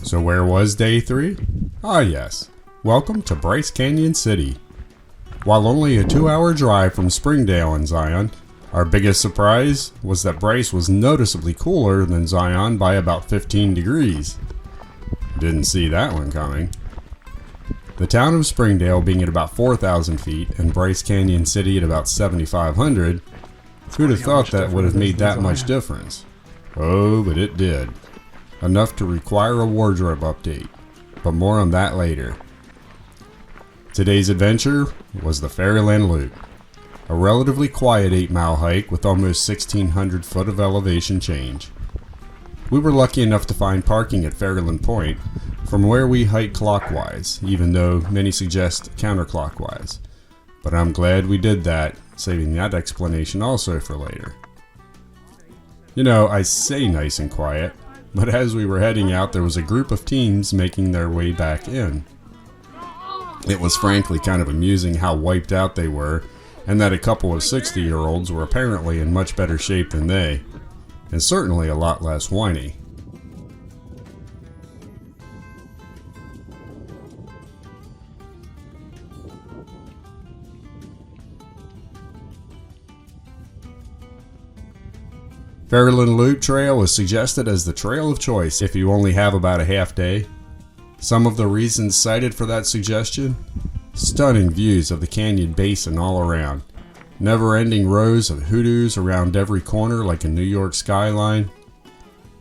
So where was day 3? Ah yes, welcome to Bryce Canyon City. While only a 2-hour drive from Springdale and Zion, our biggest surprise was that Bryce was noticeably cooler than Zion by about 15 degrees. Didn't see that one coming. The town of Springdale being at about 4,000 feet and Bryce Canyon City at about 7,500, who'd have thought that would have made that much difference? Oh, but it did. Enough to require a wardrobe update, but more on that later. Today's adventure was the Fairyland Loop, a relatively quiet 8-mile hike with almost 1,600 foot of elevation change. We were lucky enough to find parking at Fairyland Point from where we hike clockwise, even though many suggest counterclockwise. But I'm glad we did that, saving that explanation also for later. You know, I say nice and quiet, but as we were heading out there was a group of teens making their way back in. It was frankly kind of amusing how wiped out they were, and that a couple of 60-year-olds were apparently in much better shape than they, and certainly a lot less whiny. Fairyland Loop Trail is suggested as the trail of choice if you only have about a half day. Some of the reasons cited for that suggestion: stunning views of the canyon basin all around, never-ending rows of hoodoos around every corner like a New York skyline,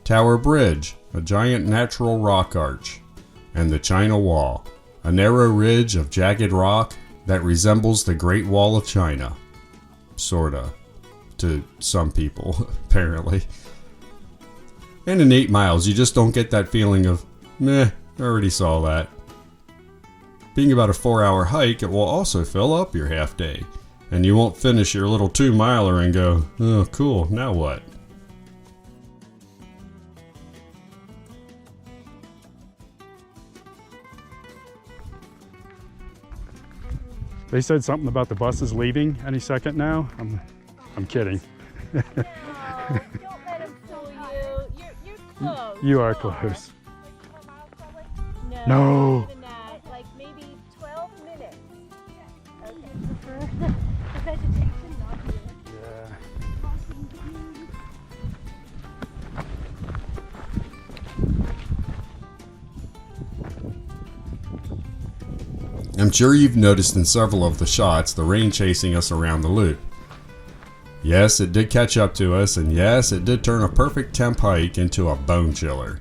Tower Bridge, a giant natural rock arch, and the China Wall, a narrow ridge of jagged rock that resembles the Great Wall of China. Sorta. To some people, apparently. And in 8 miles, you just don't get that feeling of, meh, I already saw that. Being about a 4-hour hike, it will also fill up your half day, and you won't finish your little 2-miler and go, oh cool, now what? They said something about the buses leaving any second now. I'm kidding. No, don't let him fool you. You're close. You are close. Like 4 miles probably? No. Not even that. Like maybe 12 minutes. Okay. For the vegetation, not you. Yeah. I'm sure you've noticed in several of the shots the rain chasing us around the loop. Yes, it did catch up to us, and yes, it did turn a perfect temp hike into a bone chiller.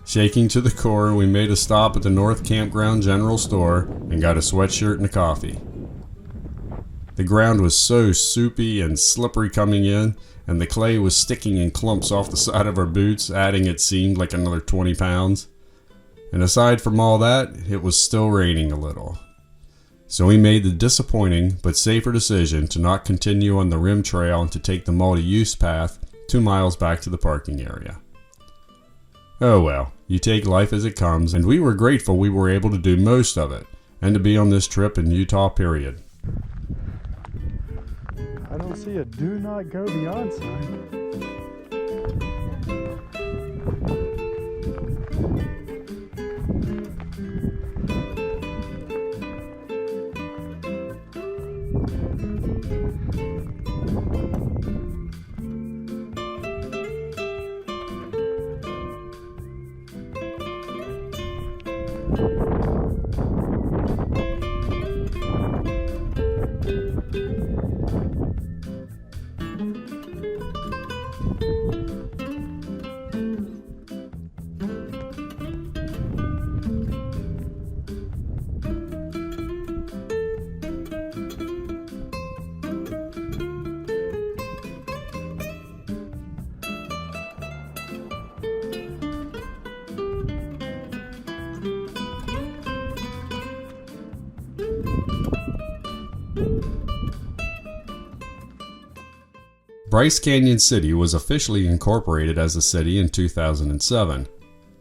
Shaking to the core, we made a stop at the North Campground General Store and got a sweatshirt and a coffee. The ground was so soupy and slippery coming in, and the clay was sticking in clumps off the side of our boots, adding it seemed like another 20 pounds. And aside from all that, it was still raining a little. So we made the disappointing but safer decision to not continue on the rim trail and to take the multi-use path 2 miles back to the parking area. Oh well, you take life as it comes, and we were grateful we were able to do most of it, and to be on this trip in Utah, period. I don't see a do not go beyond sign. Bryce Canyon City was officially incorporated as a city in 2007.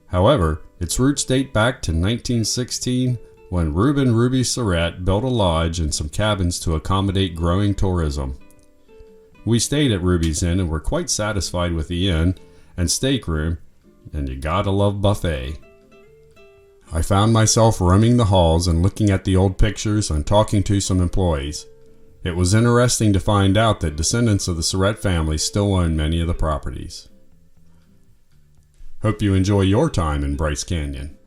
However, its roots date back to 1916 when Reuben Ruby Surratt built a lodge and some cabins to accommodate growing tourism. We stayed at Ruby's Inn and were quite satisfied with the inn and steak room, and you gotta love buffet. I found myself roaming the halls and looking at the old pictures and talking to some employees. It was interesting to find out that descendants of the Surratt family still own many of the properties. Hope you enjoy your time in Bryce Canyon.